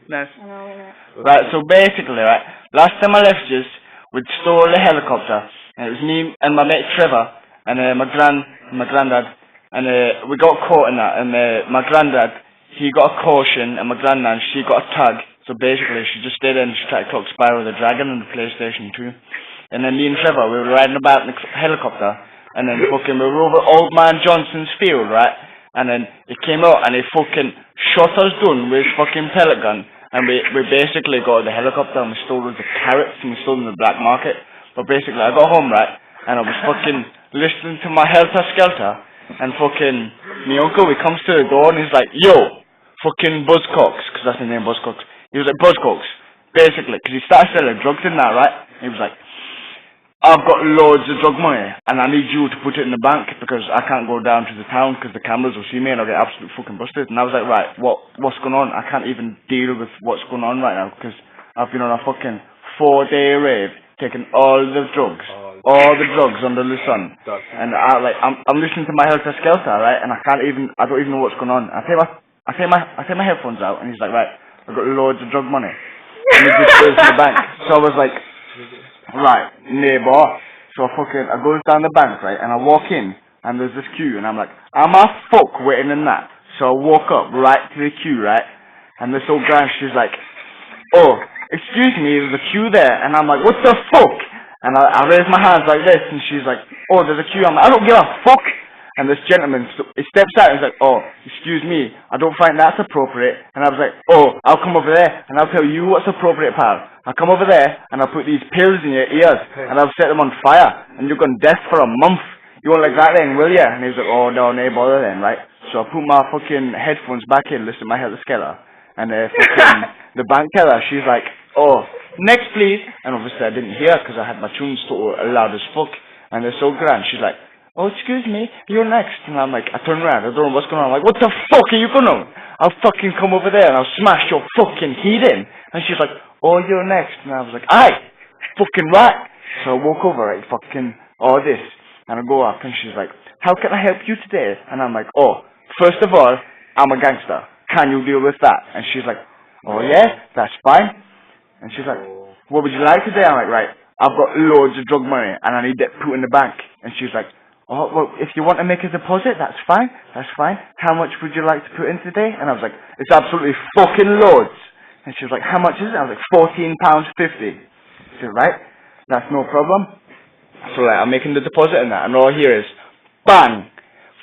Nice. Right, so basically, right, last time I left you, we'd stole a helicopter, and it was me and my mate Trevor, and my granddad, and we got caught in that, and my granddad, he got a caution, and my granddad, she got a tag, so basically she just stayed there and she tried to clock Spyro the Dragon and the PlayStation 2, and then me and Trevor, we were riding about in the helicopter, and then fucking we were over Old Man Johnson's field, right, and then he came out and he fucking shot us done with his fucking pellet gun. And we basically got the helicopter and we stole the carrots and we stole them in the black market. But basically I got home, right, and I was fucking listening to my Helter Skelter, and fucking my uncle, he comes to the door and he's like, yo, fucking Buzzcocks, because that's his name, Buzzcocks. He was like, Buzzcocks, basically, because he started selling drugs in that, right? He was like, I've got loads of drug money and I need you to put it in the bank because I can't go down to the town because the cameras will see me and I'll get absolutely fucking busted. And I was like, right, what's going on? I can't even deal with what's going on right now because I've been on a fucking 4-day rave, taking all the drugs under the sun. And I'm listening to my Helter Skelter, right? And I don't even know what's going on. I take my headphones out and he's like, right, I've got loads of drug money. And he just goes to the bank. So I was like, right, neighbour. So I goes down the bank, right, and I walk in, and there's this queue, and I'm like, I'm a fuck waiting in that. So I walk up right to the queue, right, and this old girl, she's like, oh, excuse me, there's a queue there, and I'm like, what the fuck? And I raise my hands like this, and she's like, oh, there's a queue. I'm like, I don't give a fuck. And this gentleman, he steps out and he's like, oh, excuse me, I don't find that's appropriate. And I was like, oh, I'll come over there and I'll tell you what's appropriate, pal. I'll come over there and I'll put these pills in your ears and I'll set them on fire and you're going deaf for a month. You won't like that then, will ya? And he was like, oh, no bother then, right? So I put my fucking headphones back in, listen to my Helter Skelter. And fucking the bank teller, she's like, oh, next please. And obviously I didn't hear because I had my tunes total loud as fuck. And they're so grand, she's like, oh, excuse me, you're next. And I'm like, I turn around, I don't know what's going on. I'm like, what the fuck are you going on? I'll fucking come over there and I'll smash your fucking heat in. And she's like, oh, you're next. And I was like, aye, fucking right. So I walk over, right, fucking, all this. And I go up and she's like, how can I help you today? And I'm like, oh, first of all, I'm a gangster. Can you deal with that? And she's like, oh yeah, that's fine. And she's like, what would you like today? I'm like, right, I've got loads of drug money and I need it put in the bank. And she's like, oh, well, if you want to make a deposit, that's fine. How much would you like to put in today? And I was like, it's absolutely fucking loads. And she was like, how much is it? I was like, £14.50. She said, right, that's no problem. So like, I'm making the deposit and that, and all I hear is, bang,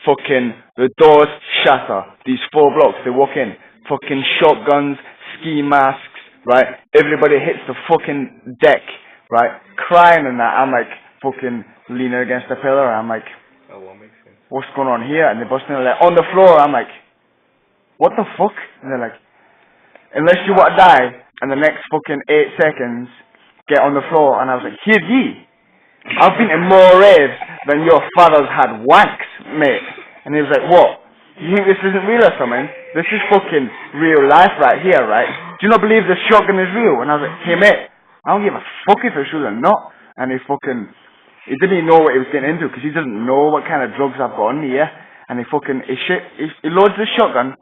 fucking, the doors shatter. These 4 blocks, they walk in, fucking shotguns, ski masks, right? Everybody hits the fucking deck, right? Crying and that. I'm like, fucking leaning against the pillar. I'm like, what's going on here? And they're busting like on the floor. I'm like, what the fuck? And they're like, unless you want to die in the next fucking 8 seconds, get on the floor. And I was like, hear ye, I've been in more raves than your father's had wanks, mate. And he was like, what? You think this isn't real or something? This is fucking real life right here, right? Do you not believe this shotgun is real? And I was like, hey mate, I don't give a fuck if it's real or not. And he didn't even know what he was getting into because he doesn't know what kind of drugs I've got on me, yeah? And he loads the shotgun,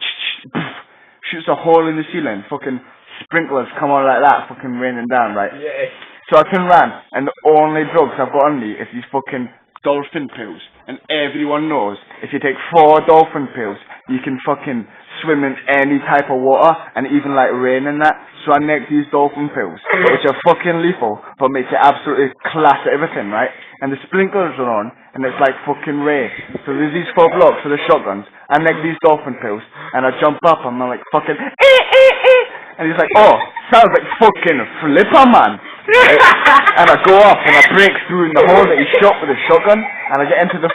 shoots a hole in the ceiling, fucking sprinklers come on like that, fucking raining down, right? Yeah. So I turn around, and the only drugs I've got on me is these fucking dolphin pills. And everyone knows, if you take 4 dolphin pills, you can fucking swim in any type of water, and even like rain and that. So I neck these dolphin pills, which are fucking lethal, but makes it absolutely class at everything, right? And the sprinklers are on, and it's like fucking rain. So there's these 4 blocks for the shotguns. I neck these dolphin pills, and I jump up, and I'm like fucking, and he's like, oh, sounds like fucking Flipper, man. Right? And I go up and I break through in the hole that he shot with his shotgun, and I get into the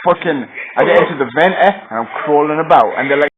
vent, and I'm crawling about, and they're like,